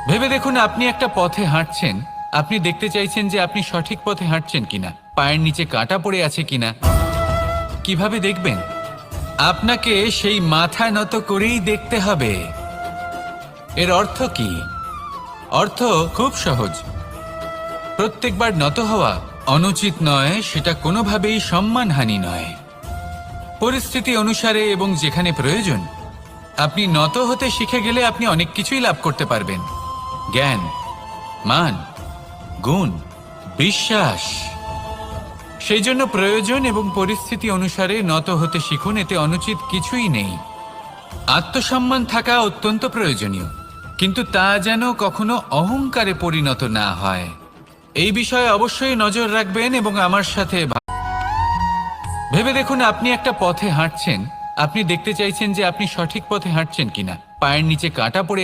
ভেবে দেখুন, আপনি একটা পথে হাঁটছেন। আপনি দেখতে চাইছেন যে আপনি সঠিক পথে হাঁটছেন কিনা, পায়ের নিচে কাঁটা পড়ে আছে কিনা। কিভাবে দেখবেন? আপনাকে সেই মাথা নত করেই দেখতে হবে। এর অর্থ কি? অর্থ খুব সহজ। প্রত্যেকবার নত হওয়া অনুচিত নয়, সেটা কোনোভাবেই সম্মানহানি নয়। পরিস্থিতি অনুসারে এবং যেখানে প্রয়োজন আপনি নত হতে শিখে গেলে আপনি অনেক কিছুই লাভ করতে পারবেন। জ্ঞান, মান, গুণ, বিশ্বাস। সেই জন্য প্রয়োজন এবং পরিস্থিতি অনুসারে নত হতে শিখুন, এতে অনুচিত কিছুই নেই। আত্মসম্মান থাকা অত্যন্ত প্রয়োজনীয়, কিন্তু তা যেন কখনো অহংকারে পরিণত না হয়। এই বিষয়ে অবশ্যই নজর রাখবেন এবং আমার সাথে ভেবে দেখুন, আপনি একটা পথে হাঁটছেন। আপনি দেখতে চাইছেন যে আপনি সঠিক পথে হাঁটছেন কিনা, পায়ের নিচে কাঁটা পড়ে